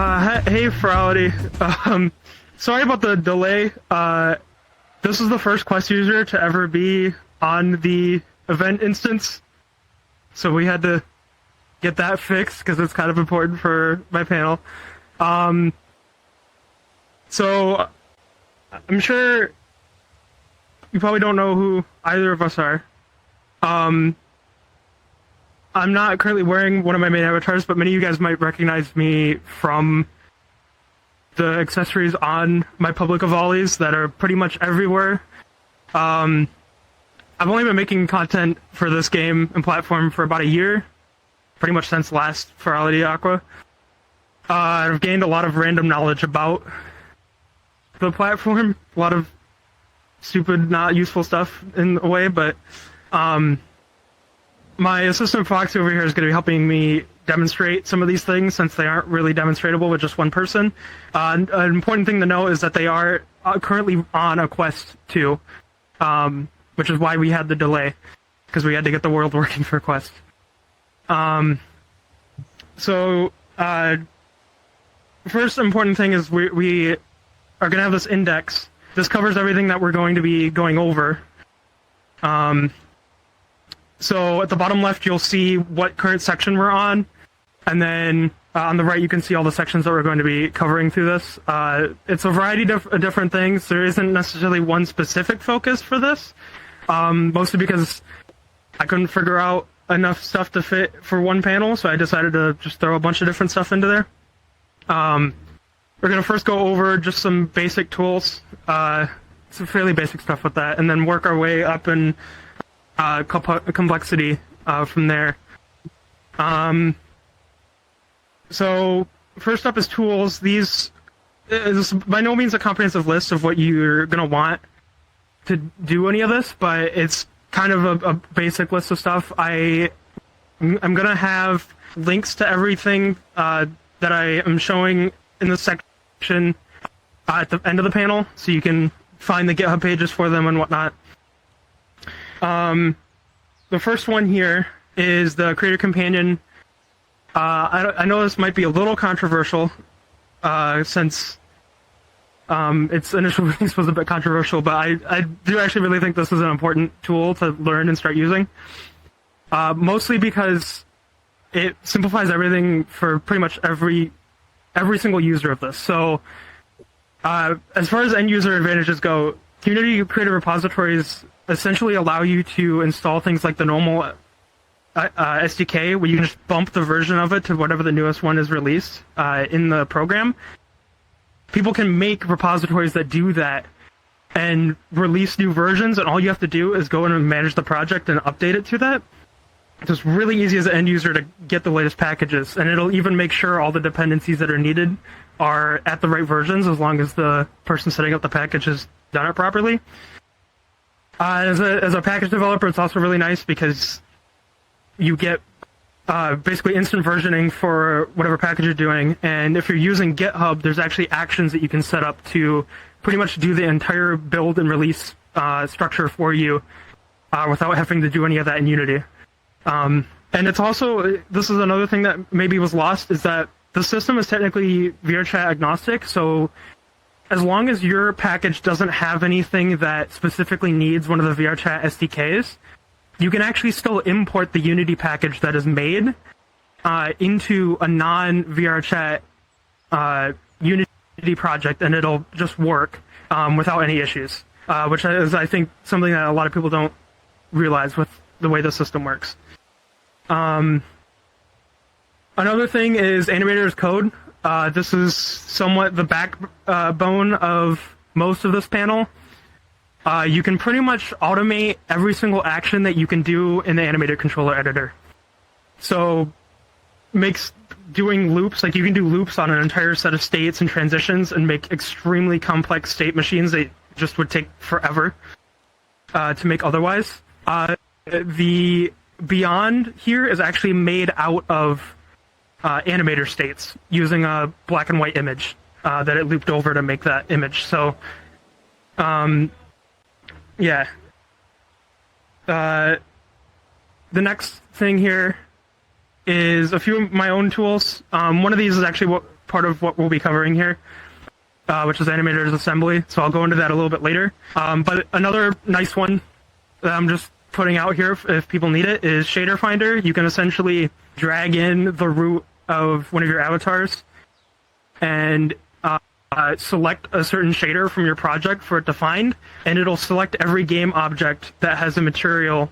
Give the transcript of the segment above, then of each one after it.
Hey, Furality. Sorry about the delay. This is the first Quest user to ever be on the event instance, so we had to get that fixed because it's kind of important for my panel. So I'm sure you probably don't know who either of us are. I'm not currently wearing one of my main avatars, but many of you guys might recognize me from the accessories on my public volleys that are pretty much everywhere. I've only been making content for this game and platform for about a year, pretty much since last Furality Aqua. I've gained a lot of random knowledge about the platform, a lot of stupid, not useful stuff in a way, but my assistant Foxy over here is going to be helping me demonstrate some of these things since they aren't really demonstratable with just one person. An important thing to know is that they are currently on a Quest 2, which is why we had the delay, because we had to get the world working for Quest. First important thing is we are going to have this index. This covers everything that we're going to be going over. So at the bottom left, you'll see what current section we're on, and then on the right, you can see all the sections that we're going to be covering through this. It's a variety of different things. There isn't necessarily one specific focus for this, mostly because I couldn't figure out enough stuff to fit for one panel, so I decided to just throw a bunch of different stuff into there. We're going to first go over just some basic tools, some fairly basic stuff with that, and then work our way up in complexity from there. So first up is tools. This is by no means a comprehensive list of what you're going to want to do any of this, but it's kind of a basic list of stuff. I'm going to have links to everything that I am showing in this section at the end of the panel, so you can find the GitHub pages for them and whatnot. The first one here is the Creator Companion. I know this might be a little controversial, since its initial release was a bit controversial, but I do actually really think this is an important tool to learn and start using. Mostly because it simplifies everything for pretty much every single user of this. So, as far as end user advantages go, community creator repositories essentially allow you to install things like the normal SDK, where you can just bump the version of it to whatever the newest one is released in the program. People can make repositories that do that and release new versions, and all you have to do is go in and manage the project and update it to that. So it's really easy as an end user to get the latest packages, and it'll even make sure all the dependencies that are needed are at the right versions, as long as the person setting up the package has done it properly. As a package developer, it's also really nice because you get basically instant versioning for whatever package you're doing, and if you're using GitHub, there's actually actions that you can set up to pretty much do the entire build and release structure for you without having to do any of that in Unity. And it's also, this is another thing that maybe was lost, is that the system is technically VRChat agnostic, so as long as your package doesn't have anything that specifically needs one of the VRChat SDKs, you can actually still import the Unity package that is made into a non-VRChat Unity project, and it'll just work without any issues, which is, I think, something that a lot of people don't realize with the way the system works. Another thing is animator's code. This is somewhat the backbone of most of this panel. You can pretty much automate every single action that you can do in the animator controller editor. So, makes doing loops, like you can do loops on an entire set of states and transitions and make extremely complex state machines that just would take forever to make otherwise. The beyond here is actually made out of animator states using a black and white image that it looped over to make that image. So, yeah. The next thing here is a few of my own tools. One of these is actually part of what we'll be covering here, which is animator's assembly. So I'll go into that a little bit later. But another nice one that I'm just putting out here if people need it is Shader Finder. You can essentially drag in the root of one of your avatars and select a certain shader from your project for it to find, and it'll select every game object that has a material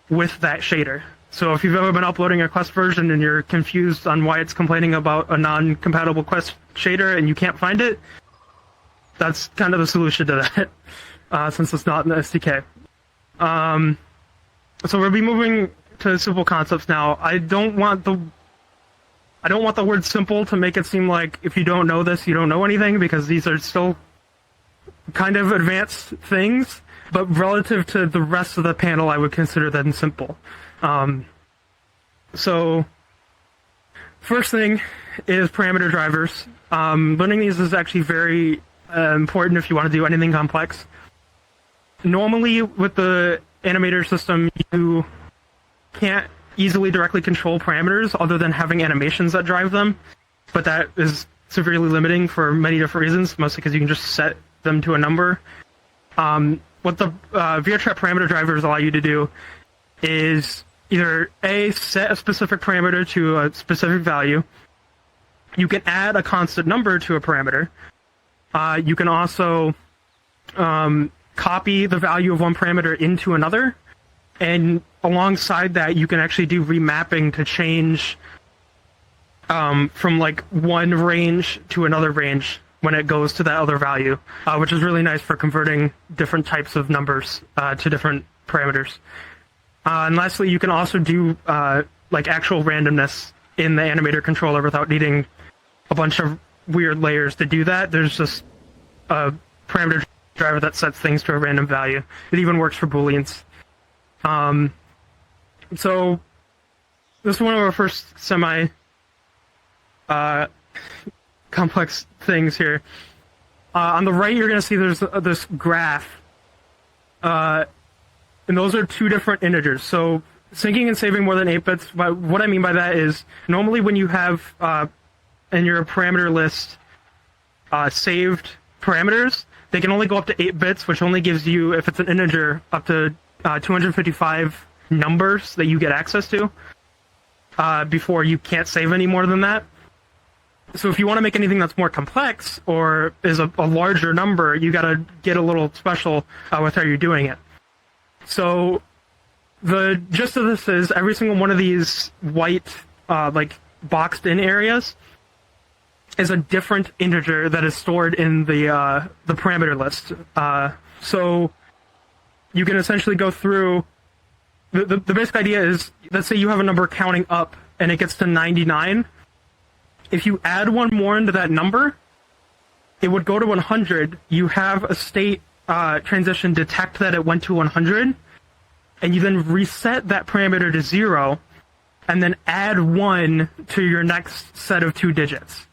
with that shader. So if you've ever been uploading a Quest version and you're confused on why it's complaining about a non-compatible Quest shader and you can't find it, that's kind of the solution to that, since it's not in the SDK. So we'll be moving to simple concepts now. I don't want the word simple to make it seem like if you don't know this, you don't know anything, because these are still kind of advanced things, but relative to the rest of the panel, I would consider them simple. So first thing is parameter drivers. Learning these is actually very important if you want to do anything complex. Normally with the animator system, you can't easily directly control parameters other than having animations that drive them, but that is severely limiting for many different reasons, mostly because you can just set them to a number. What the VRChat parameter drivers allow you to do is either A, set a specific parameter to a specific value. You can add a constant number to a parameter. You can also copy the value of one parameter into another, and alongside that you can actually do remapping to change from like one range to another range when it goes to that other value, which is really nice for converting different types of numbers to different parameters. And lastly, you can also do like actual randomness in the animator controller without needing a bunch of weird layers to do that. There's just a parameter driver that sets things to a random value. It even works for Booleans. So this is one of our first semi complex things here. On the right, you're going to see there's this graph, and those are two different integers. So syncing and saving more than 8 bits. What I mean by that is normally when you have in your parameter list saved parameters, they can only go up to 8 bits, which only gives you, if it's an integer, up to 255 numbers that you get access to before you can't save any more than that. So if you want to make anything that's more complex or is a larger number, you got to get a little special with how you're doing it. So the gist of this is every single one of these white like boxed in areas is a different integer that is stored in the parameter list. So you can essentially go through. The basic idea is, let's say you have a number counting up and it gets to 99. If you add one more into that number, it would go to 100. You have a state transition detect that it went to 100, and you then reset that parameter to 0, and then add 1 to your next set of 2 digits.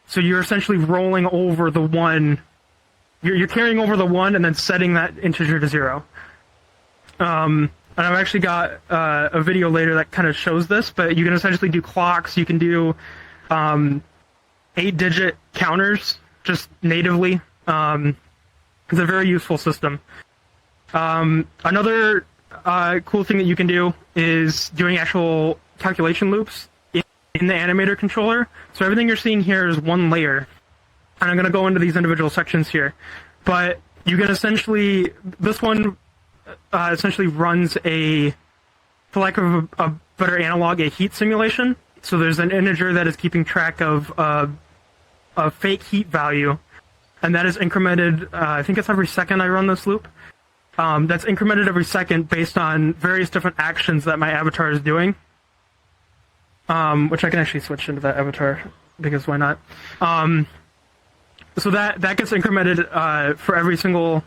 So you're essentially rolling over the 1. You're carrying over the 1 and then setting that integer to 0. And I've actually got a video later that kind of shows this, but you can essentially do clocks. You can do 8-digit counters just natively. It's a very useful system. Another cool thing that you can do is doing actual calculation loops in the animator controller. So everything you're seeing here is one layer. And I'm going to go into these individual sections here. But you can essentially, this one essentially runs for lack of a better analog, a heat simulation. So there's an integer that is keeping track of a fake heat value, and that is incremented, I think it's every second I run this loop. That's incremented every second based on various different actions that my avatar is doing, which I can actually switch into that avatar, because why not? So that gets incremented for every single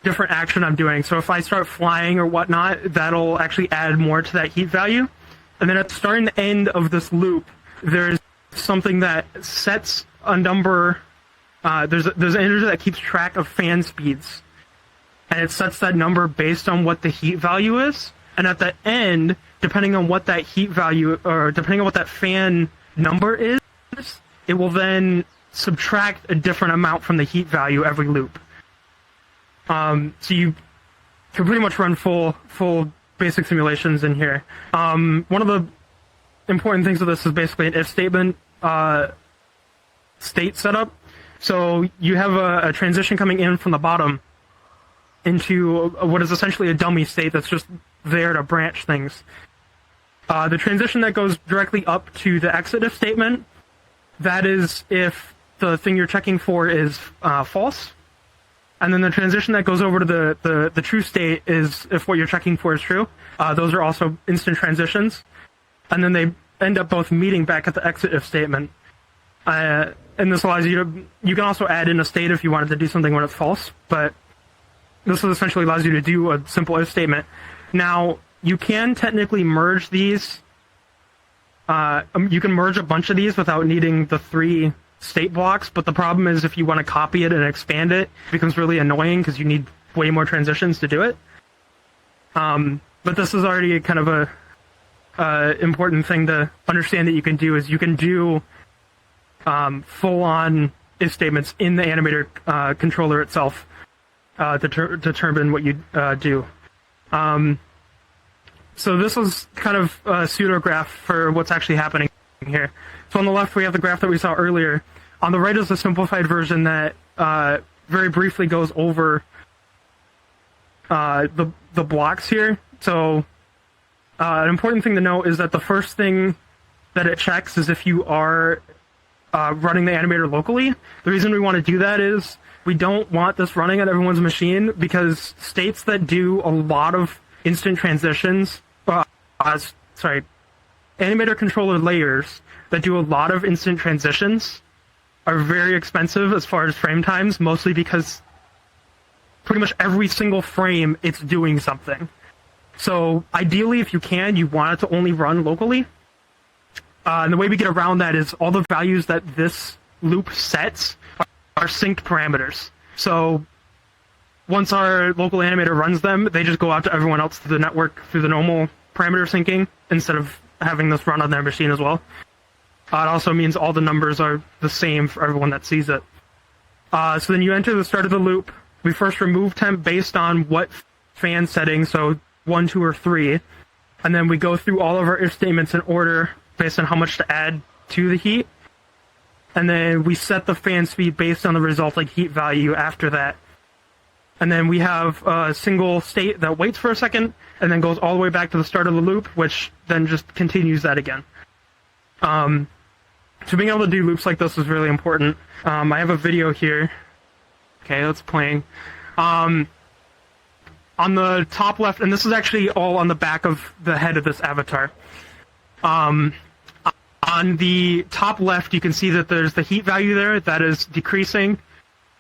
different action I'm doing. So if I start flying or whatnot, that'll actually add more to that heat value. And then at the start and end of this loop, there's something that sets a number. There's an integer that keeps track of fan speeds, and it sets that number based on what the heat value is. And at the end, depending on what that heat value, or depending on what that fan number is, it will then subtract a different amount from the heat value every loop. So you can pretty much run full basic simulations in here. One of the important things of this is basically an if statement state setup. So you have a transition coming in from the bottom into what is essentially a dummy state that's just there to branch things. The transition that goes directly up to the exit if statement, that is if the thing you're checking for is false. And then the transition that goes over to the true state is if what you're checking for is true. Those are also instant transitions. And then they end up both meeting back at the exit if statement. And this allows you can also add in a state if you wanted to do something when it's false, but this essentially allows you to do a simple if statement. Now, you can technically merge these. You can merge a bunch of these without needing the 3 state blocks, but the problem is if you want to copy it and expand it, it becomes really annoying because you need way more transitions to do it. But this is already kind of a important thing to understand that you can do is you can do full-on if statements in the animator controller itself to determine what you do. So this is kind of a pseudograph for what's actually happening here. So on the left we have the graph that we saw earlier. On the right is a simplified version that very briefly goes over the blocks here. So an important thing to note is that the first thing that it checks is if you are running the animator locally. The reason we want to do that is we don't want this running on everyone's machine because states that do a lot of instant transitions, animator controller layers that do a lot of instant transitions are very expensive as far as frame times, mostly because pretty much every single frame it's doing something. So ideally, if you can, you want it to only run locally. And the way we get around that is all the values that this loop sets are synced parameters. So once our local animator runs them, they just go out to everyone else through the network through the normal parameter syncing instead of having this run on their machine as well. It also means all the numbers are the same for everyone that sees it. So then you enter the start of the loop. We first remove temp based on what fan setting, so 1, 2, or 3. And then we go through all of our if statements in order based on how much to add to the heat. And then we set the fan speed based on the resulting heat value after that. And then we have a single state that waits for a second and then goes all the way back to the start of the loop, which then just continues that again. So being able to do loops like this is really important. I have a video here. Okay, that's playing. On the top left, and this is actually all on the back of the head of this avatar. On the top left, you can see that there's the heat value there that is decreasing.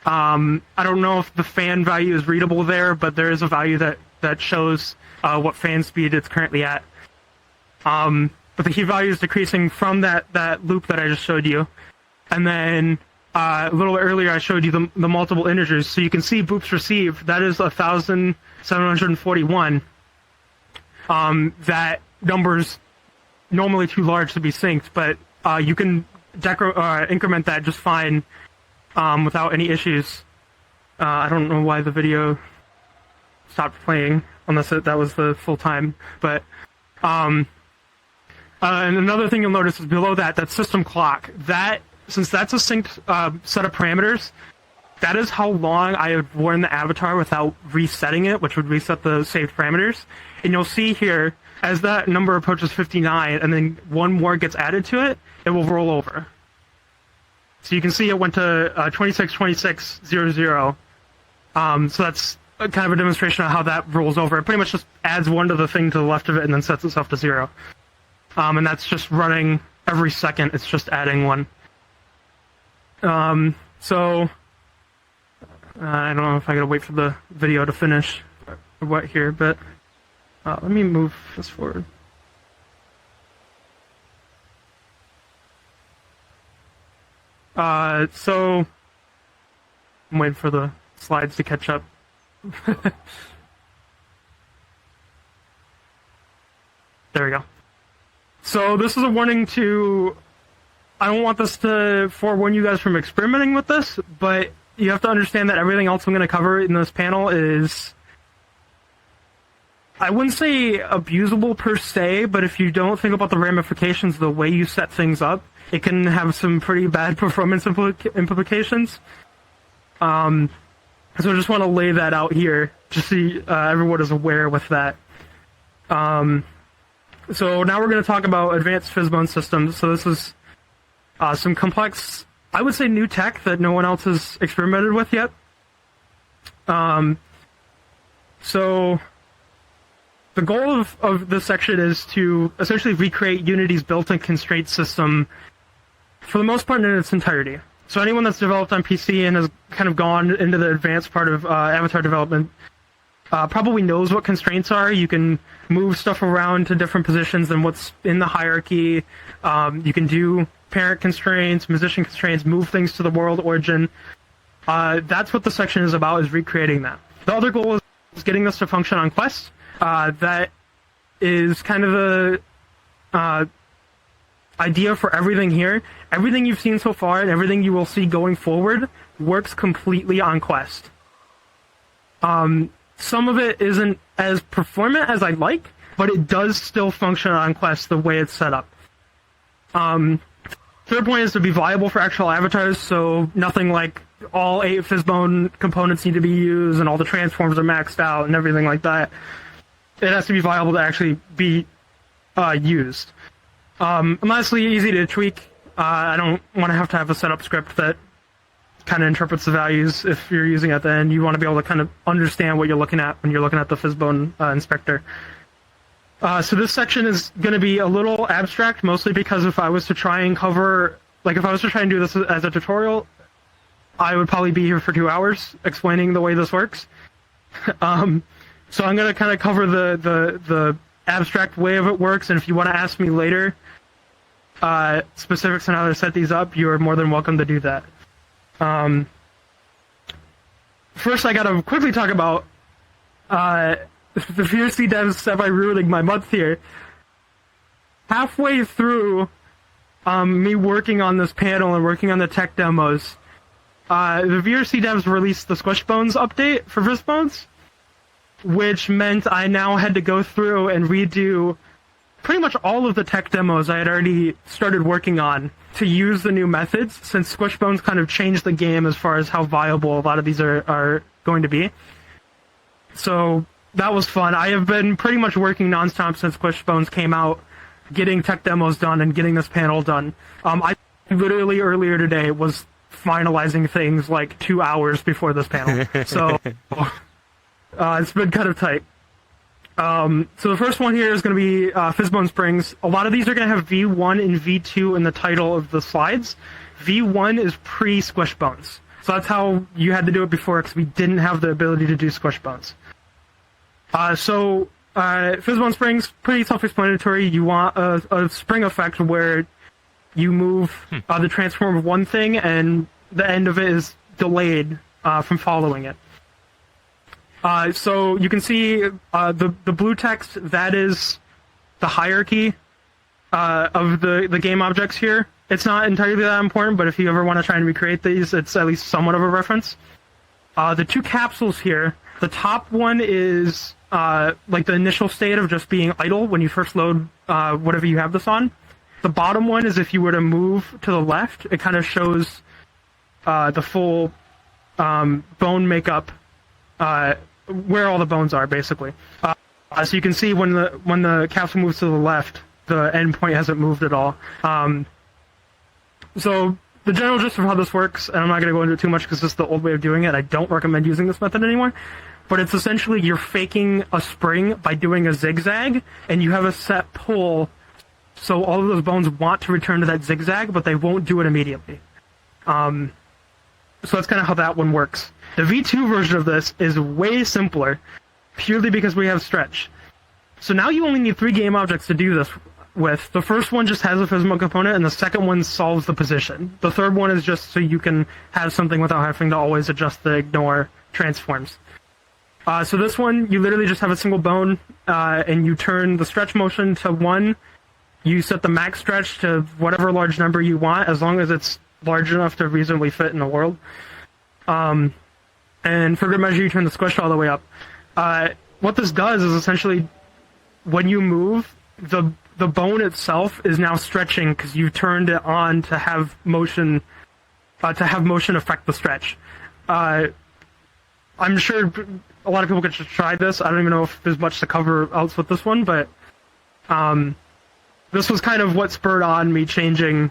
I don't know if the fan value is readable there, but there is a value that shows what fan speed it's currently at. But the heat value is decreasing from that loop that I just showed you. And then a little earlier I showed you the multiple integers. So you can see boops received, that is 1,741. That number's normally too large to be synced, but you can increment that just fine without any issues. I don't know why the video stopped playing, unless that was the full time. But and another thing you'll notice is below that system clock. That, since that's a synced set of parameters, that is how long I have worn the avatar without resetting it, which would reset the saved parameters. And you'll see here, as that number approaches 59, and then one more gets added to it, it will roll over. So you can see it went to 262600. So that's kind of a demonstration of how that rolls over. It pretty much just adds one to the thing to the left of it and then sets itself to 0. And that's just running every second. It's just adding one. So I don't know if I gotta wait for the video to finish or what here, but let me move this forward. So I'm waiting for the slides to catch up. There we go. So this is a warning to I don't want this to forewarn you guys from experimenting with this, but you have to understand that everything else I'm going to cover in this panel is, I wouldn't say abusable per se, but if you don't think about the ramifications of the way you set things up, it can have some pretty bad performance implications. So I just want to lay that out here, just so everyone is aware with that. So now we're going to talk about advanced Physbone systems. So this is some complex, I would say, new tech that no one else has experimented with yet. So the goal of this section is to essentially recreate Unity's built-in constraint system for the most part in its entirety. So anyone that's developed on PC and has kind of gone into the advanced part of avatar development probably knows what constraints are. You can move stuff around to different positions than what's in the hierarchy. You can do parent constraints, musician constraints, move things to the world origin. That's what the section is about, is recreating that. The other goal is getting this to function on Quest. That is kind of the idea for everything here. Everything you've seen so far and everything you will see going forward works completely on Quest. Some of it isn't as performant as I'd like, but it does still function on Quest the way it's set up. Third point is to be viable for actual avatars, so nothing like all 8 Physbone components need to be used and all the transforms are maxed out and everything like that. It has to be viable to actually be used. And lastly, easy to tweak. I don't want to have a setup script that kind of interprets the values if you're using it at the end. You want to be able to kind of understand what you're looking at when you're looking at the Physbone inspector. So this section is going to be a little abstract, mostly because if I was to try and cover, like if I was to try and do this as a tutorial, I would probably be here for 2 hours explaining the way this works. So I'm going to kind of cover the abstract way of it works, and if you want to ask me later specifics on how to set these up, you're more than welcome to do that. First, I got to quickly talk about the VOD devs semi-ruining my month here. Halfway through me working on this panel and working on the tech demos, the VRC devs released the Physbones update for Physbones, which meant I now had to go through and redo pretty much all of the tech demos I had already started working on to use the new methods, since Physbones kind of changed the game as far as how viable a lot of these are going to be. So that was fun. I have been pretty much working nonstop since Physbones came out, getting tech demos done and getting this panel done. I literally earlier today was finalizing things like 2 hours before this panel. So it's been kind of tight. So the first one here is going to be Physbone Springs. A lot of these are going to have V1 and V2 in the title of the slides. V1 is pre-Squishbones. So that's how you had to do it before, because we didn't have the ability to do Squishbones. Physbone Springs, pretty self-explanatory. You want a spring effect where you move the transform of one thing and the end of it is delayed from following it. So you can see the blue text, that is the hierarchy of the game objects here. It's not entirely that important, but if you ever want to try and recreate these, it's at least somewhat of a reference. The 2 capsules here, the top one is like the initial state of just being idle when you first load whatever you have this on. The bottom one is if you were to move to the left, it kind of shows the full bone makeup, where all the bones are, basically. So you can see when the capsule moves to the left, the endpoint hasn't moved at all. So the general gist of how this works, and I'm not going to go into it too much because this is the old way of doing it. I don't recommend using this method anymore. But it's essentially you're faking a spring by doing a zigzag, and you have a set pull, so all of those bones want to return to that zigzag, but they won't do it immediately. So that's kind of how that one works. The V2 version of this is way simpler, purely because we have stretch. So now you only need 3 game objects to do this with. The first one just has a Physbone component, and the second one solves the position. The third one is just so you can have something without having to always adjust the ignore transforms. So this one, you literally just have a single bone, and you turn the stretch motion to 1. you set the max stretch to whatever large number you want, as long as it's large enough to reasonably fit in the world. And for good measure, you turn the squish all the way up. What this does is essentially, when you move, the bone itself is now stretching because you turned it on to have motion affect the stretch. I'm sure a lot of people could try this. I don't even know if there's much to cover else with this one, but this was kind of what spurred on me changing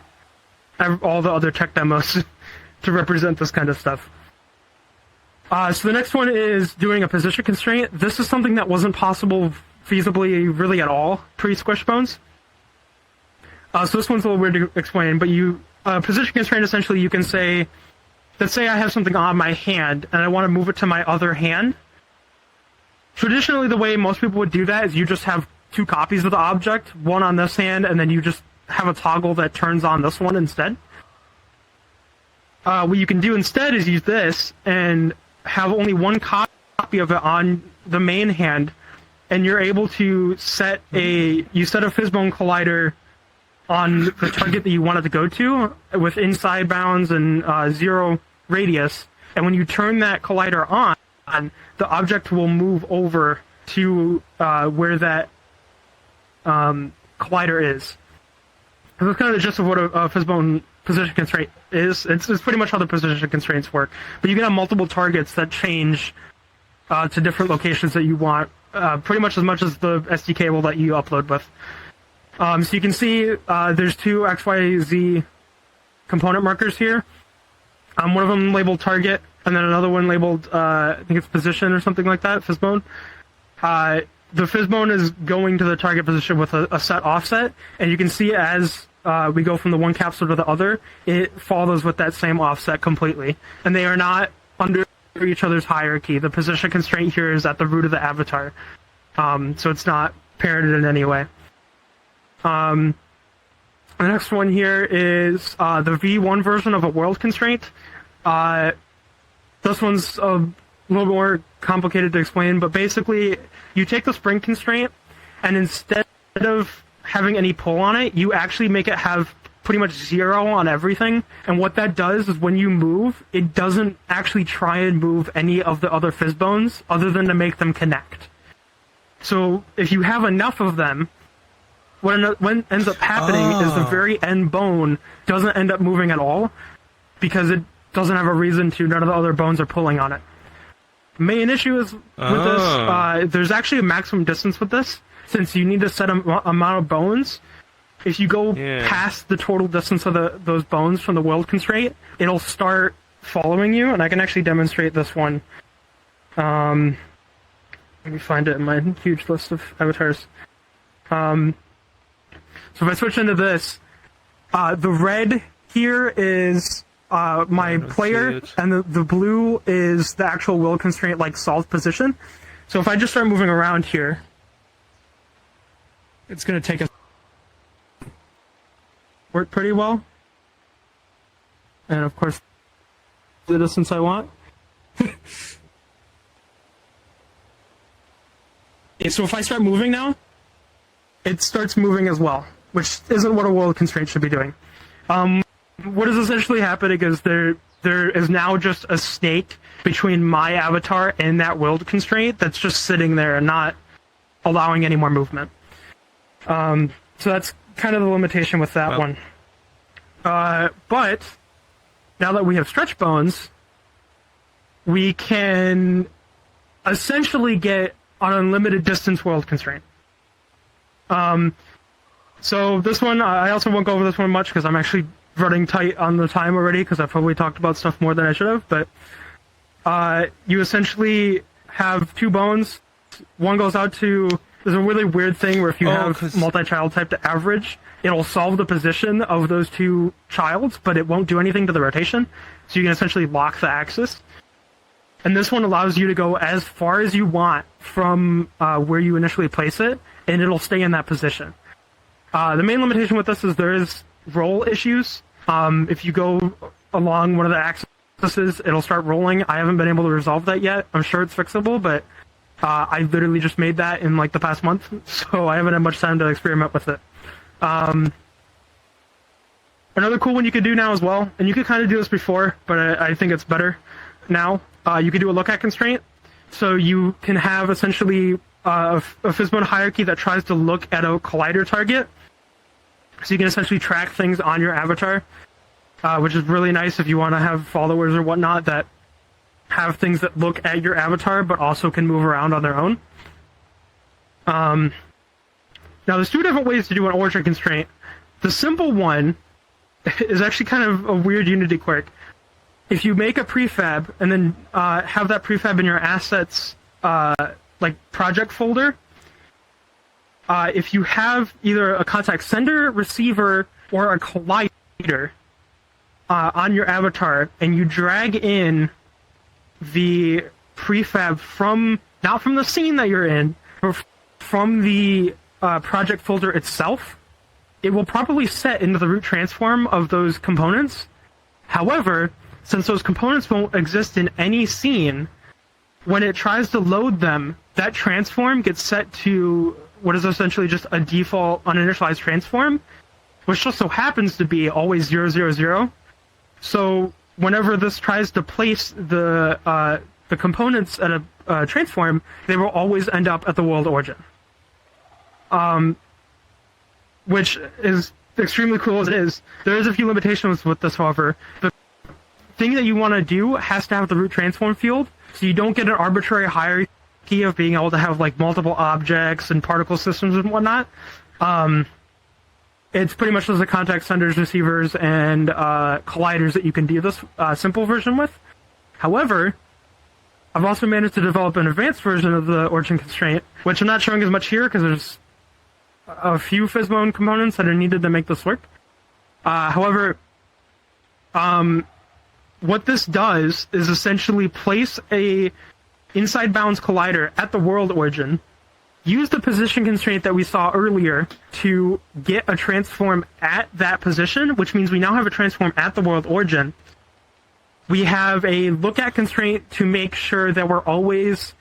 all the other tech demos to represent this kind of stuff. So the next one is doing a position constraint. This is something that wasn't possible feasibly really at all pre-Squishbones. So this one's a little weird to explain, but position constraint, essentially you can say, let's say I have something on my hand and I want to move it to my other hand. Traditionally, the way most people would do that is you just have two copies of the object, one on this hand, and then you just have a toggle that turns on this one instead. What you can do instead is use this and have only one copy of it on the main hand, and you're able to set a Physbone collider on the target that you want it to go to with inside bounds and 0 radius, and when you turn that collider on, the object will move over to where that collider is. So that's kind of the gist of what a Physbone position constraint is. It's pretty much how the position constraints work. But you can have multiple targets that change to different locations that you want, pretty much as the SDK will let you upload with. So you can see there's two XYZ component markers here. One of them labeled target, and then another one labeled, I think it's position or something like that, Physbone. The Physbone is going to the target position with a set offset, and you can see as we go from the one capsule to the other, it follows with that same offset completely. And they are not under each other's hierarchy. The position constraint here is at the root of the avatar. So it's not parented in any way. The next one here is the V1 version of a world constraint. This one's a little more complicated to explain, but basically you take the spring constraint, and instead of having any pull on it, you actually make it have pretty much 0 on everything. And what that does is when you move, it doesn't actually try and move any of the other Physbones other than to make them connect. So if you have enough of them, what ends up happening is the very end bone doesn't end up moving at all because it doesn't have a reason to. None of the other bones are pulling on it. Main issue is with this, there's actually a maximum distance with this, since you need to set an amount of bones. If you go past the total distance of those bones from the world constraint, it'll start following you, and I can actually demonstrate this one. Let me find it in my huge list of avatars. So if I switch into this, the red here is my player, and the blue is the actual will constraint, like solved position. So if I just start moving around here, it's going to take us work pretty well. And of course, the distance I want. So if I start moving now, it starts moving as well, which isn't what a world constraint should be doing. What is essentially happening is there is now just a snake between my avatar and that world constraint that's just sitting there and not allowing any more movement. So that's kind of the limitation with that one. But now that we have stretch bones, we can essentially get an unlimited distance world constraint. So this one, I also won't go over this one much because I'm actually running tight on the time already because I've probably talked about stuff more than I should have, but you essentially have two bones. One goes out to... There's a really weird thing where if you have multi-child type to average, it'll solve the position of those two childs, but it won't do anything to the rotation. So you can essentially lock the axis. And this one allows you to go as far as you want from where you initially place it, and it'll stay in that position. The main limitation with this is there is roll issues. If you go along one of the axes, it'll start rolling. I haven't been able to resolve that yet. I'm sure it's fixable, but I literally just made that in like the past month, so I haven't had much time to experiment with it. Another cool one you could do now as well, and you could kind of do this before, but I think it's better now. You could do a look-at constraint, so you can have essentially a Physbone hierarchy that tries to look at a collider target. So you can essentially track things on your avatar, which is really nice if you want to have followers or whatnot that have things that look at your avatar but also can move around on their own. Now, there's two different ways to do an origin constraint. The simple one is actually kind of a weird Unity quirk. If you make a prefab and then have that prefab in your assets like project folder, if you have either a contact sender, receiver, or a collider on your avatar, and you drag in the prefab from, not from the scene that you're in, but from the project folder itself, it will probably set into the root transform of those components. However, since those components won't exist in any scene, when it tries to load them, that transform gets set to what is essentially just a default uninitialized transform, which just so happens to be always 000. So whenever this tries to place the components at a transform, they will always end up at the world origin. Which is extremely cool as it is. There is a few limitations with this, however. The thing that you want to do has to have the root transform field, so you don't get an arbitrary hierarchy of being able to have like multiple objects and particle systems and whatnot. It's pretty much just the contact senders, receivers, and colliders that you can do this simple version with. However, I've also managed to develop an advanced version of the origin constraint, which I'm not showing as much here because there's a few Physbone components that are needed to make this work. However, what this does is essentially place a inside bounds collider at the world origin, use the position constraint that we saw earlier to get a transform at that position, which means we now have a transform at the world origin. We have a look at constraint to make sure that we're always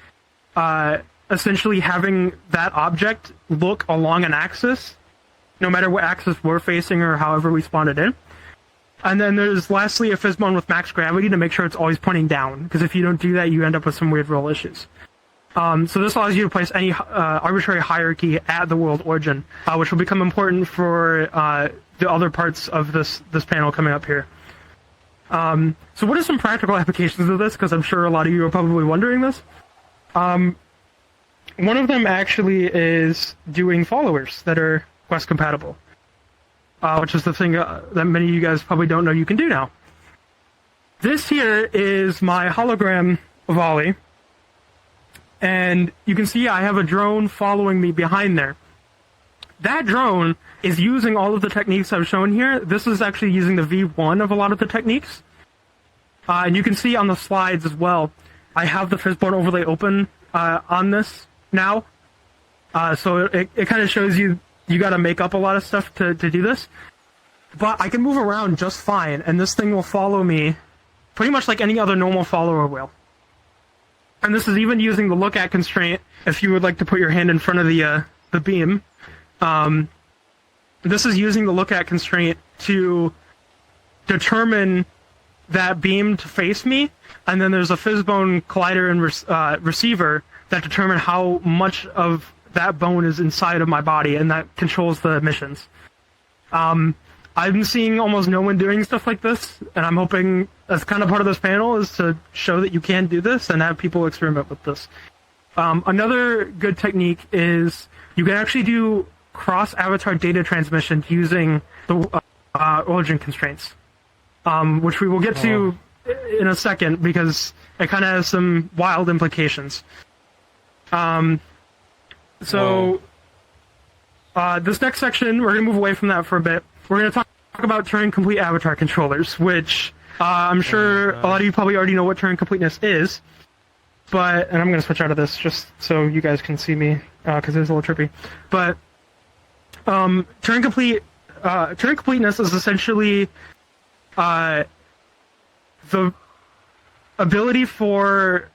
essentially having that object look along an axis, no matter what axis we're facing or however we spawned it in. And then there's lastly a Physbone with max gravity to make sure it's always pointing down, because if you don't do that, you end up with some weird roll issues. So this allows you to place any arbitrary hierarchy at the world origin, which will become important for the other parts of this panel coming up here. So what are some practical applications of this? Because I'm sure a lot of you are probably wondering this. One of them actually is doing followers that are Quest compatible, which is the thing that many of you guys probably don't know you can do now. This here is my hologram volley, and you can see I have a drone following me behind there. That drone is using all of the techniques I've shown here. This is actually using the V1 of a lot of the techniques. And you can see on the slides as well, I have the Physbone overlay open on this now. So it kind of shows you got to make up a lot of stuff to do this. But I can move around just fine, and this thing will follow me pretty much like any other normal follower will. And this is even using the look at constraint if you would like to put your hand in front of the beam. This is using the look at constraint to determine that beam to face me, and then there's a Physbone collider and receiver that determine how much of that bone is inside of my body, and that controls the emissions. I'm seeing almost no one doing stuff like this, and I'm hoping that's kind of part of this panel is to show that you can do this and have people experiment with this. Another good technique is you can actually do cross-avatar data transmission using the origin constraints, which we will get to in a second because it kind of has some wild implications. This next section, we're going to move away from that for a bit. We're going to talk about Turing complete avatar controllers, which I'm sure a lot of you probably already know what Turing completeness is. And I'm going to switch out of this just so you guys can see me, because it's a little trippy. But Turing completeness is essentially the ability for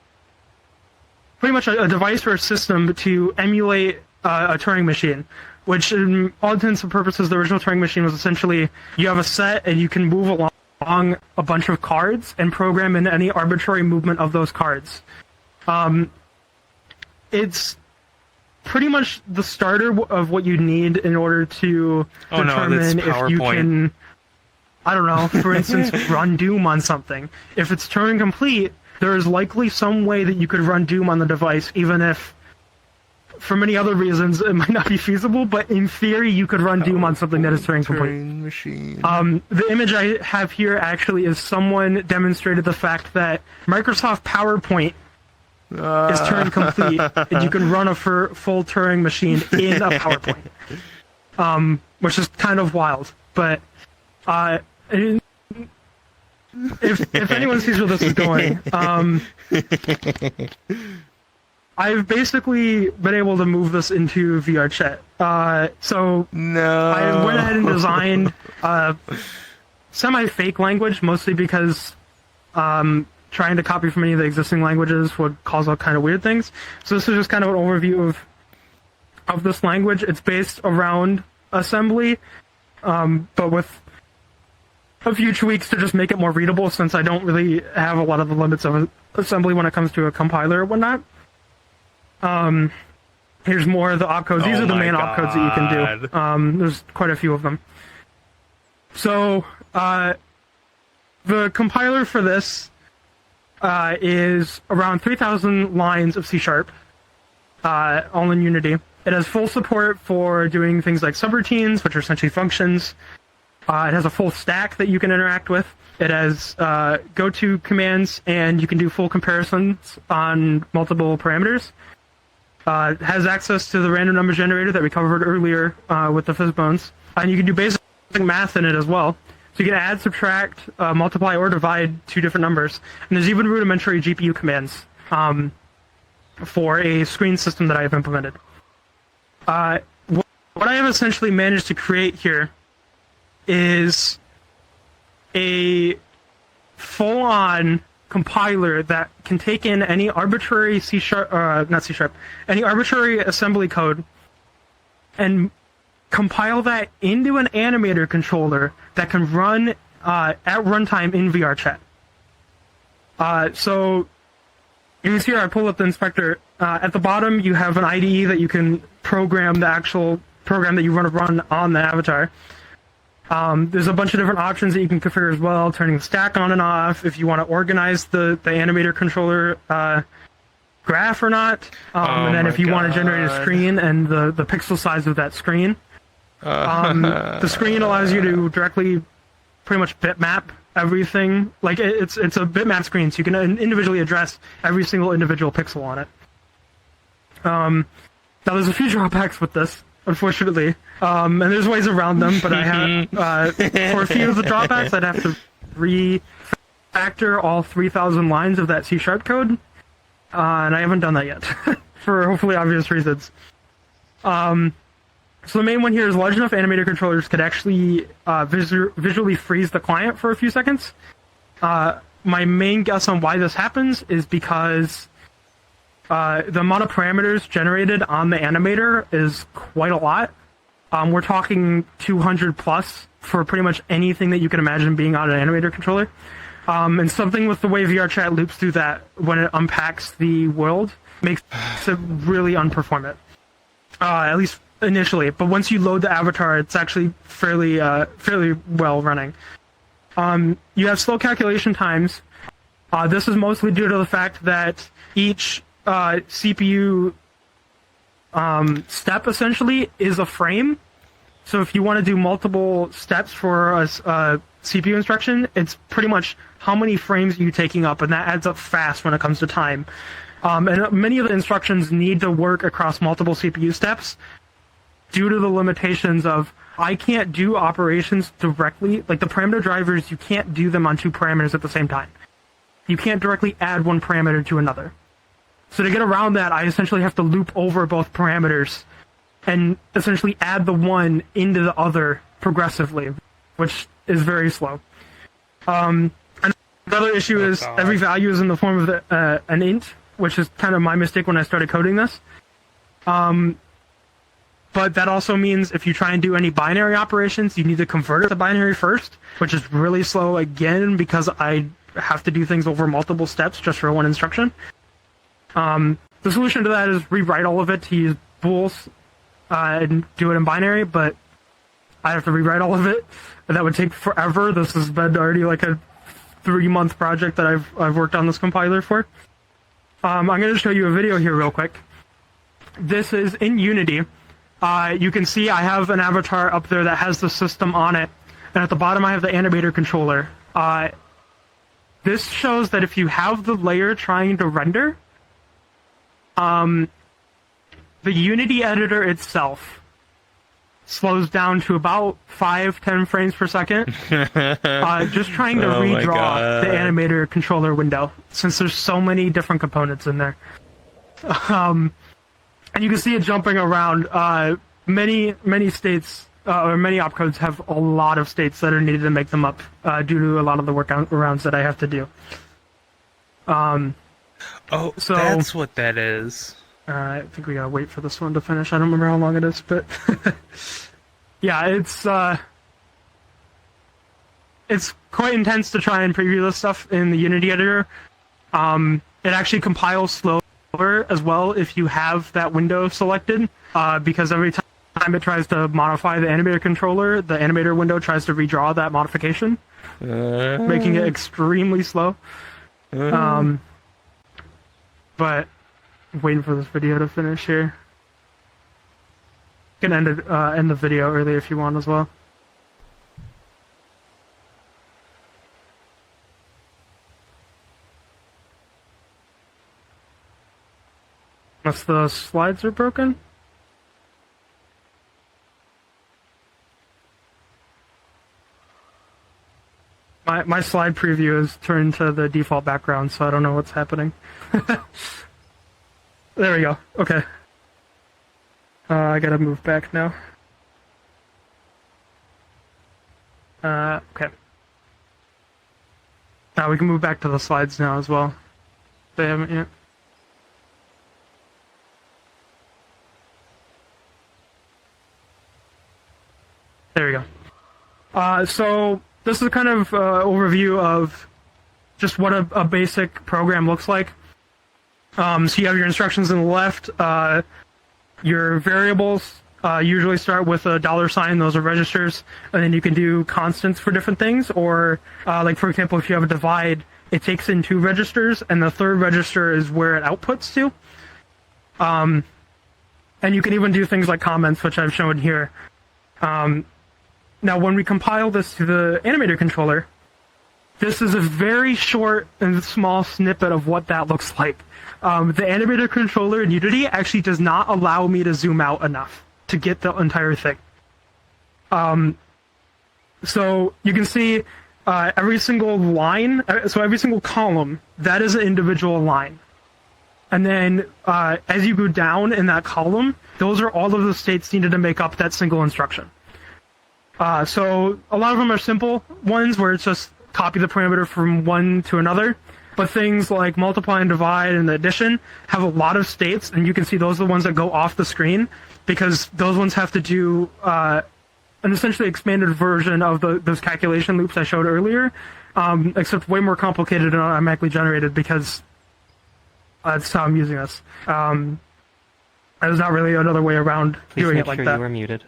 pretty much a device or a system to emulate a Turing machine. which in all intents and purposes, the original Turing machine was essentially you have a set and you can move along a bunch of cards and program in any arbitrary movement of those cards. It's pretty much the starter of what you need in order to determine if you can, I don't know, for instance, run Doom on something. If it's Turing complete, there is likely some way that you could run Doom on the device, even if, for many other reasons, it might not be feasible, but in theory, you could run Doom on something that is Turing complete. Machine. The image I have here actually is someone demonstrated the fact that Microsoft PowerPoint is Turing complete, and you can run a full Turing machine in a PowerPoint, which is kind of wild. But if anyone sees where this is going, I've basically been able to move this into VR chat. So I went ahead and designed a semi-fake language, mostly because trying to copy from any of the existing languages would cause all kind of weird things. So this is just kind of an overview of this language. It's based around assembly, but with a few tweaks to just make it more readable, since I don't really have a lot of the limits of assembly when it comes to a compiler or whatnot. Here's more of the opcodes. These are the main opcodes that you can do. There's quite a few of them. So, the compiler for this is around 3,000 lines of C#, all in Unity. It has full support for doing things like subroutines, which are essentially functions. It has a full stack that you can interact with. It has go-to commands, and you can do full comparisons on multiple parameters. It has access to the random number generator that we covered earlier with the Physbones. And you can do basic math in it as well. So you can add, subtract, multiply, or divide two different numbers. And there's even rudimentary GPU commands for a screen system that I have implemented. What I have essentially managed to create here is a full-on compiler that can take in any arbitrary any arbitrary assembly code and compile that into an animator controller that can run at runtime in VR chat. So you can see here I pull up the inspector. At the bottom you have an IDE that you can program the actual program that you want to run on the avatar. There's a bunch of different options that you can configure as well, turning the stack on and off, if you want to organize the animator controller graph or not, and then if you want to generate a screen and the pixel size of that screen. The screen allows you to directly pretty much bitmap everything. Like, it's a bitmap screen, so you can individually address every single individual pixel on it. Now, there's a few drawbacks with this, unfortunately, and there's ways around them, but I have, for a few of the drawbacks, I'd have to refactor all 3,000 lines of that C# code, and I haven't done that yet, for hopefully obvious reasons. So the main one here is large enough animator controllers could actually visually freeze the client for a few seconds. My main guess on why this happens is because the amount of parameters generated on the animator is quite a lot. We're talking 200 plus for pretty much anything that you can imagine being on an animator controller. And something with the way VR chat loops through that when it unpacks the world makes it really unperformant. At least initially, but once you load the avatar, it's actually fairly well running. You have slow calculation times. This is mostly due to the fact that each CPU step essentially is a frame. So if you want to do multiple steps for a CPU instruction, it's pretty much how many frames are you taking up, and that adds up fast when it comes to time. And many of the instructions need to work across multiple CPU steps due to the limitations of I can't do operations directly. Like the parameter drivers, you can't do them on two parameters at the same time. You can't directly add one parameter to another. So to get around that, I essentially have to loop over both parameters and essentially add the one into the other progressively, which is very slow. Another issue is every value is in the form of an int, which is kind of my mistake when I started coding this. But that also means if you try and do any binary operations, you need to convert it to binary first, which is really slow again because I have to do things over multiple steps just for one instruction. The solution to that is rewrite all of it to use bools and do it in binary, but I have to rewrite all of it, and that would take forever. This has been already like a 3-month project that I've worked on this compiler for. I'm going to show you a video here real quick. This is in Unity. You can see I have an avatar up there that has the system on it, and at the bottom I have the animator controller. This shows that if you have the layer trying to render, the Unity editor itself slows down to about 5-10 frames per second, just trying to redraw the animator controller window, since there's so many different components in there. And you can see it jumping around. Many states, or many opcodes have a lot of states that are needed to make them up, due to a lot of the workarounds that I have to do. So that's what that is. I think we gotta wait for this one to finish. I don't remember how long it is, but yeah, it's quite intense to try and preview this stuff in the Unity editor. It actually compiles slower as well if you have that window selected, because every time it tries to modify the animator controller, the animator window tries to redraw that modification, making it extremely slow. But I'm waiting for this video to finish here. You can end the video early if you want as well. Unless the slides are broken? My slide preview is turned to the default background, so I don't know what's happening. There we go. Okay. I gotta move back now. Okay. Now we can move back to the slides now as well. They haven't yet. There we go. So this is kind of overview of just what a basic program looks like. So you have your instructions on the left. Your variables usually start with a $sign. Those are registers, and then you can do constants for different things. Or, like for example, if you have a divide, it takes in 2 registers, and the third register is where it outputs to. And you can even do things like comments, which I've shown here. Now, when we compile this to the animator controller, this is a very short and small snippet of what that looks like. The animator controller in Unity actually does not allow me to zoom out enough to get the entire thing. So you can see every single line, so every single column, that is an individual line. And then as you go down in that column, those are all of the states needed to make up that single instruction. So a lot of them are simple ones where it's just copy the parameter from one to another. But things like multiply and divide and addition have a lot of states, and you can see those are the ones that go off the screen because those ones have to do an essentially expanded version of those calculation loops I showed earlier, except way more complicated and automatically generated because that's how I'm using this. There's not really another way around doing it like that. You were muted.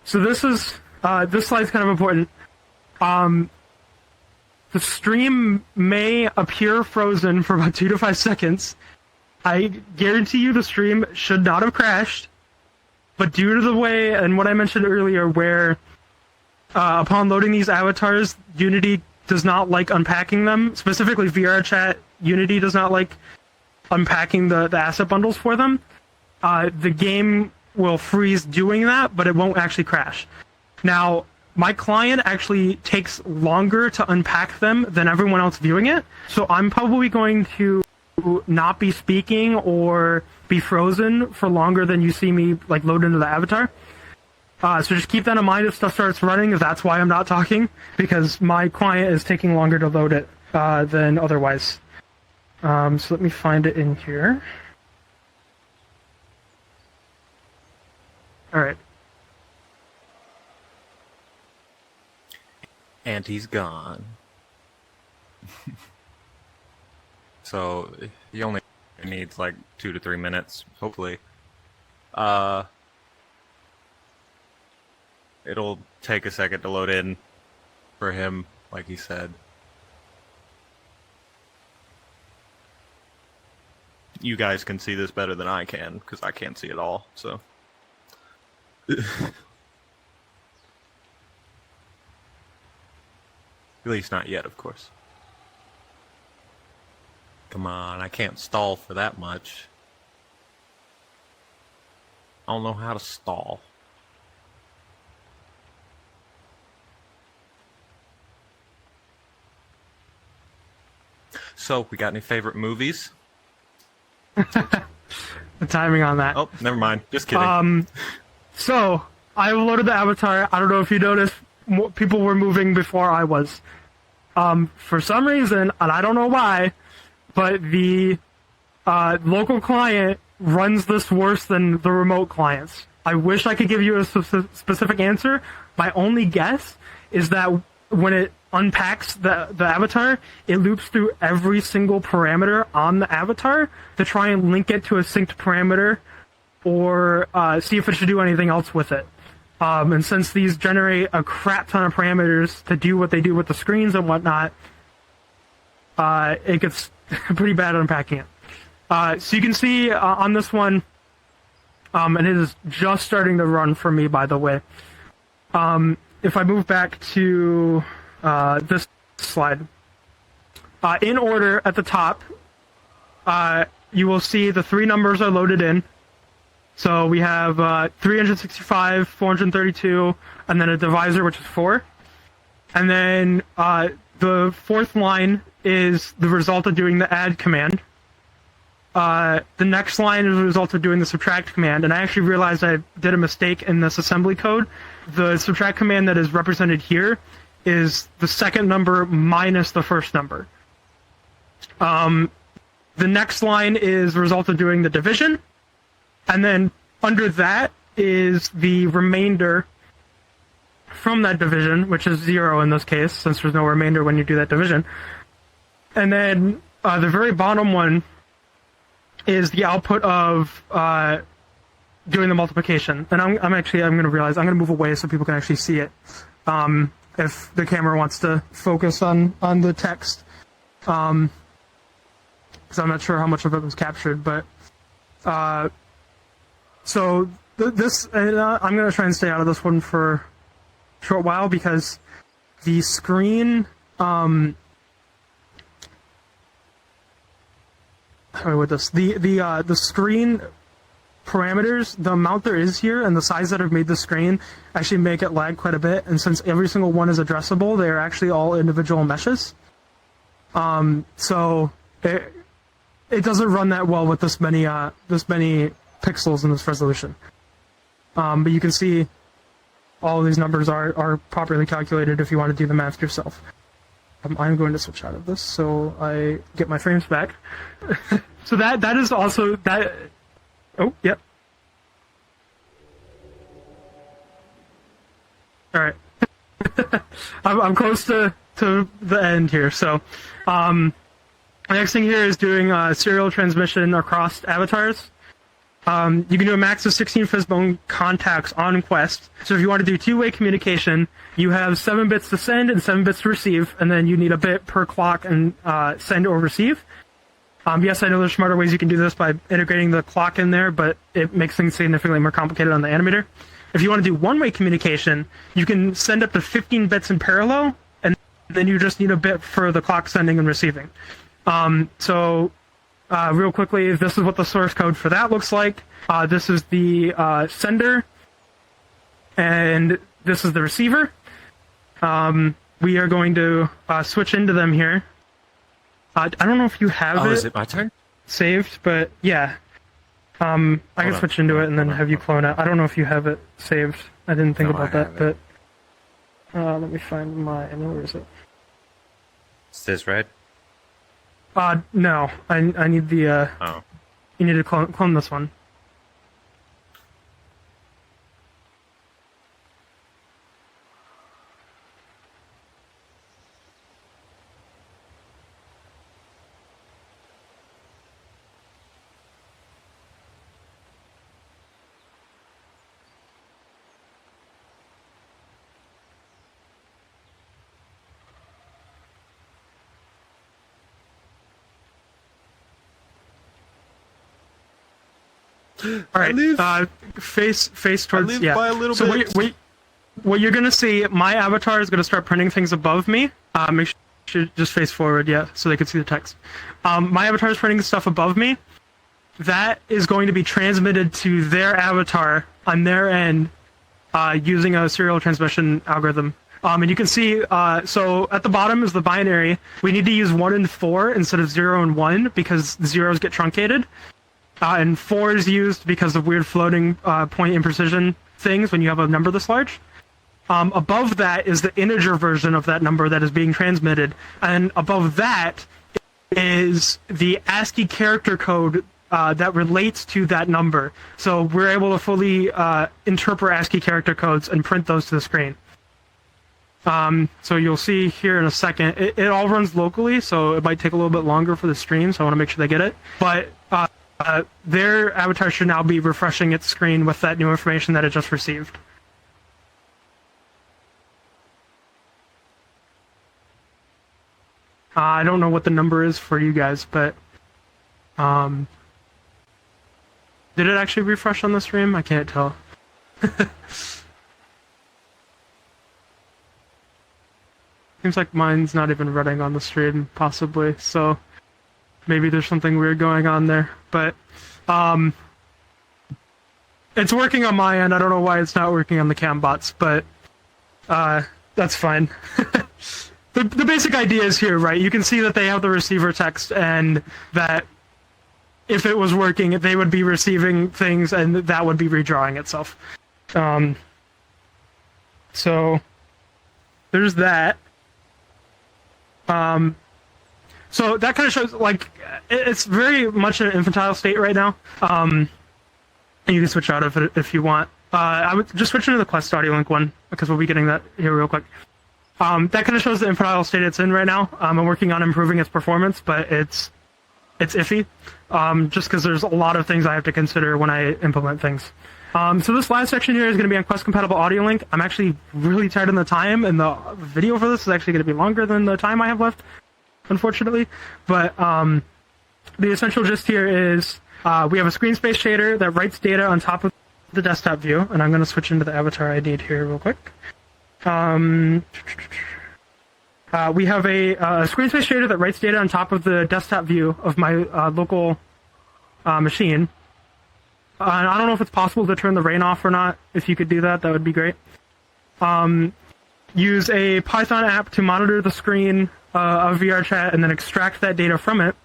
So this slide's kind of important. The stream may appear frozen for about 2 to 5 seconds. I guarantee you the stream should not have crashed, but due to the way, and what I mentioned earlier, where upon loading these avatars, Unity does not like unpacking them. Specifically, VRChat, Unity does not like unpacking the asset bundles for them. The game will freeze doing that, but it won't actually crash. Now, my client actually takes longer to unpack them than everyone else viewing it, so I'm probably going to not be speaking or be frozen for longer than you see me like load into the avatar. So just keep that in mind if stuff starts running. That's why I'm not talking, because my client is taking longer to load it than otherwise. So let me find it in here. All right. And he's gone. So he only needs like 2 to 3 minutes, hopefully. It'll take a second to load in for him, like he said. You guys can see this better than I can, because I can't see it all, so. At least not yet, of course. Come on, I can't stall for that much. I don't know how to stall. So, we got any favorite movies? The timing on that. Oh, never mind. Just kidding. So, I loaded the avatar. I don't know if you noticed, people were moving before I was. For some reason, and I don't know why, but the local client runs this worse than the remote clients. I wish I could give you a specific answer. My only guess is that when it unpacks the avatar, it loops through every single parameter on the avatar to try and link it to a synced parameter or see if it should do anything else with it. And since these generate a crap ton of parameters to do what they do with the screens and whatnot, it gets pretty bad at unpacking it. So you can see on this one, and it is just starting to run for me, by the way. If I move back to this slide, in order at the top, you will see the 3 numbers are loaded in. So we have 365, 432, and then a divisor, which is 4. And then the 4th line is the result of doing the add command. The next line is the result of doing the subtract command, and I actually realized I did a mistake in this assembly code. The subtract command that is represented here is the second number minus the first number. The next line is the result of doing the division, and then under that is the remainder from that division, which is 0 in this case, since there's no remainder when you do that division. And then the very bottom one is the output of doing the multiplication. And I'm going to move away so people can actually see it. If the camera wants to focus on the text. Because I'm not sure how much of it was captured, but so this, I'm going to try and stay out of this one for a short while because the screen, the screen parameters, the amount there is here and the size that I've made the screen actually make it lag quite a bit, and since every single one is addressable, they're actually all individual meshes. So it doesn't run that well with this many pixels in this resolution. But you can see all of these numbers are properly calculated if you want to do the math yourself. I'm going to switch out of this so I get my frames back. So that is also that. Oh, yep. All right. I'm close to the end here. So, the next thing here is doing serial transmission across avatars. You can do a max of 16 Physbone contacts on Quest. So if you want to do two-way communication, you have 7 bits to send and 7 bits to receive, and then you need a bit per clock and send or receive. Yes, I know there's smarter ways you can do this by integrating the clock in there, but it makes things significantly more complicated on the animator. If you want to do one-way communication, you can send up to 15 bits in parallel, and then you just need a bit for the clock sending and receiving. Real quickly, this is what the source code for that looks like. This is the sender, and this is the receiver. We are going to switch into them here. I don't know if you have is it my turn? Saved, but yeah. I can switch into it and then have you clone it. I don't know if you have it saved. I didn't think about that, but let me find mine. Where is it? Is this red? No. I need the, Oh. You need to clone this one. All right. Face towards. live by a little so bit. What you're gonna see, my avatar is gonna start printing things above me. Make sure you just face forward, yeah, so they can see the text. My avatar is printing stuff above me. That is going to be transmitted to their avatar on their end using a serial transmission algorithm. And you can see, so at the bottom is the binary. We need to use 1 and 4 instead of 0 and 1 because zeros get truncated. And 4 is used because of weird floating point imprecision things when you have a number this large. Above that is the integer version of that number that is being transmitted. And above that is the ASCII character code that relates to that number. So we're able to fully interpret ASCII character codes and print those to the screen. So you'll see here in a second, it all runs locally, so it might take a little bit longer for the stream, so I want to make sure they get it. But their avatar should now be refreshing its screen with that new information that it just received. I don't know what the number is for you guys, but did it actually refresh on the stream? I can't tell. Seems like mine's not even running on the stream, possibly, so maybe there's something weird going on there. But it's working on my end. I don't know why it's not working on the cam bots, but that's fine. The basic idea is here, right? You can see that they have the receiver text, and that if it was working, they would be receiving things, and that would be redrawing itself. So there's that. So that kind of shows, like, it's very much in an infantile state right now. And you can switch out of it if you want. I would just switch into the Quest audio link one, because we'll be getting that here real quick. That kind of shows the infantile state it's in right now. I'm working on improving its performance, but it's iffy, just because there's a lot of things I have to consider when I implement things. So this last section here is going to be on Quest compatible audio link. I'm actually really tight on the time, and the video for this is actually going to be longer than the time I have left, unfortunately. But the essential gist here is we have a screen space shader that writes data on top of the desktop view, and I'm going to switch into the avatar I need here real quick. We have a screen space shader that writes data on top of the desktop view of my local machine. I don't know if it's possible to turn the rain off or not. If you could do that, that would be great. Use a Python app to monitor the screen of VRChat and then extract that data from it.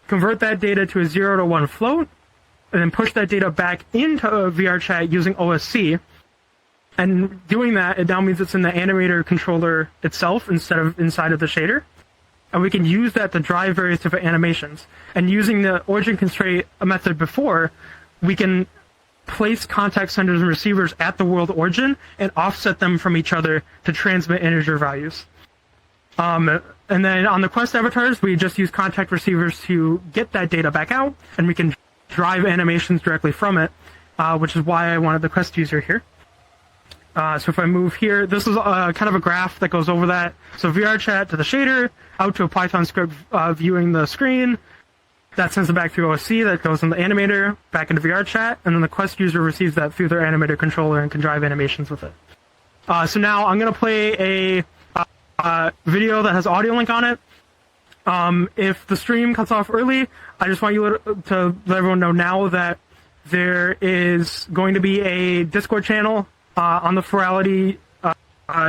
Convert that data to a 0 to 1 float, and then push that data back into VRChat using OSC. And doing that, it now means it's in the animator controller itself instead of inside of the shader. And we can use that to drive various different animations. And using the origin constraint method before, we can place contact senders and receivers at the world origin and offset them from each other to transmit integer values. And then on the Quest avatars, we just use contact receivers to get that data back out, and we can drive animations directly from it, which is why I wanted the Quest user here. So if I move here, this is kind of a graph that goes over that. So VRChat to the shader, out to a Python script viewing the screen. That sends it back through OSC, that goes in the animator, back into VRChat, and then the Quest user receives that through their animator controller and can drive animations with it. So now I'm going to play a video that has audio link on it. If the stream cuts off early, I just want you to let everyone know now that there is going to be a Discord channel on the Furality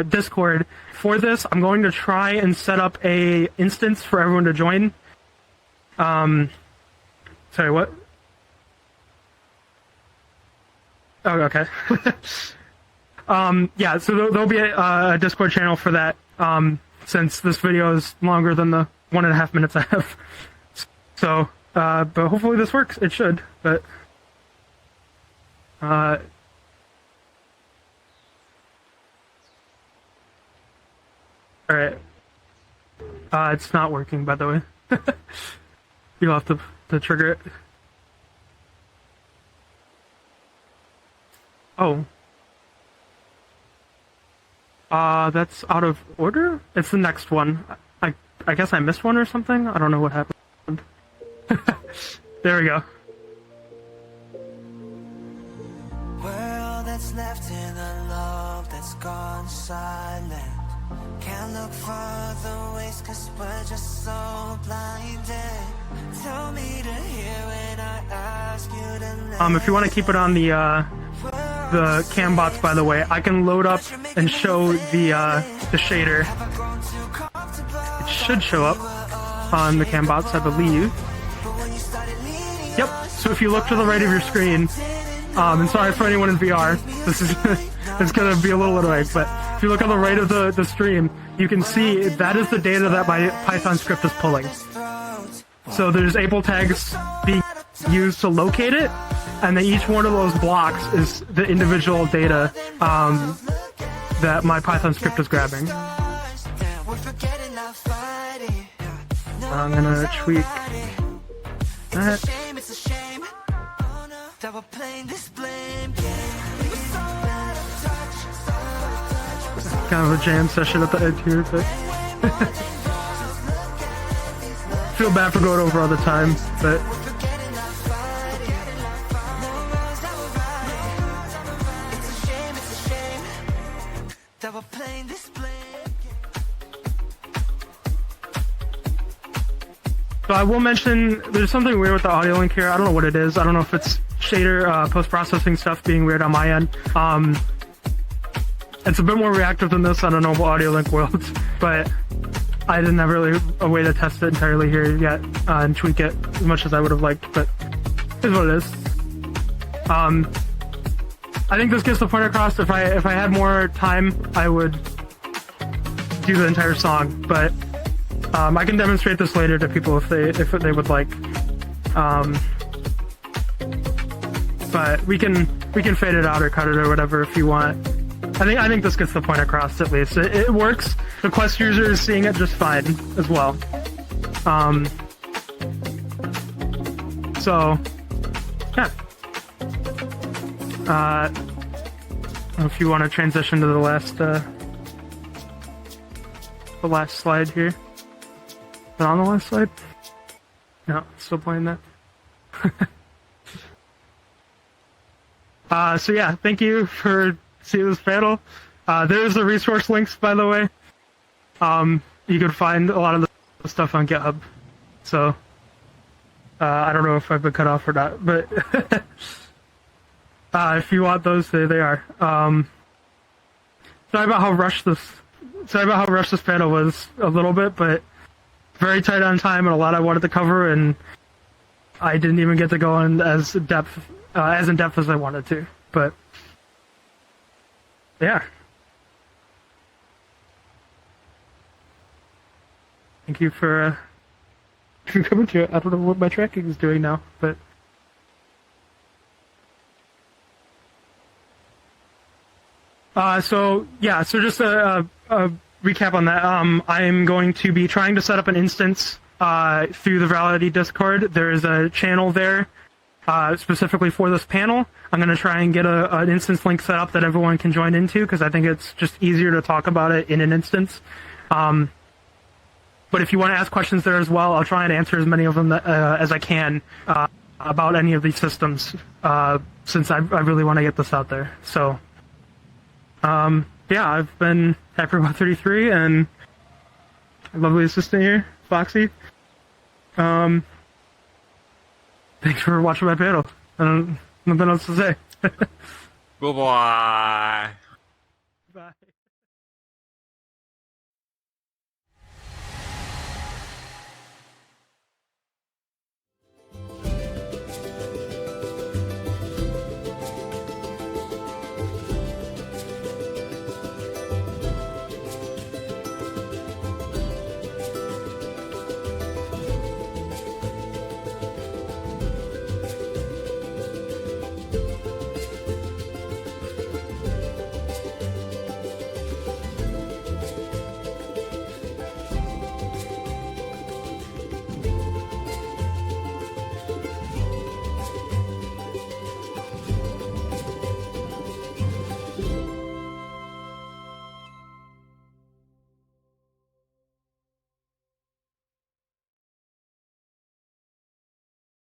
Discord for this. I'm going to try and set up a instance for everyone to join. Sorry, what? Oh, okay. Yeah, so there'll be a Discord channel for that, since this video is longer than the 1.5 minutes I have. So, but hopefully this works. It should, but, alright. It's not working, by the way. You'll have to trigger it. Oh. That's out of order? It's the next one. I guess I missed one or something? I don't know what happened. There we go. left in a love that's gone silent. Can't look further ways cause we're just so blinded. Tell me to hear when I ask you to If you want to keep it on the cam bots, by the way, I can load up and show the shader. It should show up on the cam bots, I believe. Yep. So if you look to the right of your screen, and sorry for anyone in VR, this is it's gonna be a little annoying, but if you look on the right of the stream, you can see that is the data that my Python script is pulling. So there's able tags being used to locate it, and then each one of those blocks is the individual data that my Python script is grabbing. I'm gonna tweak that. Kind of a jam session at the end here, but feel bad for going over all the time, but so I will mention there's something weird with the audio link here. I don't know what it is. I don't know if it's shader post-processing stuff being weird on my end. It's a bit more reactive than this on a normal audio link world, but I didn't have really a way to test it entirely here yet and tweak it as much as I would have liked, but here's what it is. I think this gets the point across. If I had more time, I would do the entire song, but I can demonstrate this later to people if they would like. But we can fade it out or cut it or whatever if you want. I think this gets the point across at least. It works. The Quest user is seeing it just fine as well. So yeah. If you want to transition to the last slide here. Is it on the last slide? No, still playing that. So yeah, thank you for seeing this panel. There's the resource links, by the way. You can find a lot of the stuff on GitHub. So I don't know if I've been cut off or not, but if you want those, there they are. Sorry about how rushed this panel was a little bit, but very tight on time and a lot I wanted to cover, and I didn't even get to go in as in depth as I wanted to. But yeah, thank you for coming to it. I don't know what my tracking is doing now, but so just a recap on that. I'm going to be trying to set up an instance through the Furality Discord. There is a channel there specifically for this panel. I'm going to try and get an instance link set up that everyone can join into, because I think it's just easier to talk about it in an instance. But if you want to ask questions there as well, I'll try and answer as many of them as I can about any of these systems, since I really want to get this out there. So yeah, I've been HackerBot33 and a lovely assistant here, Foxy. Thanks for watching my panel. Nothing else to say. Goodbye.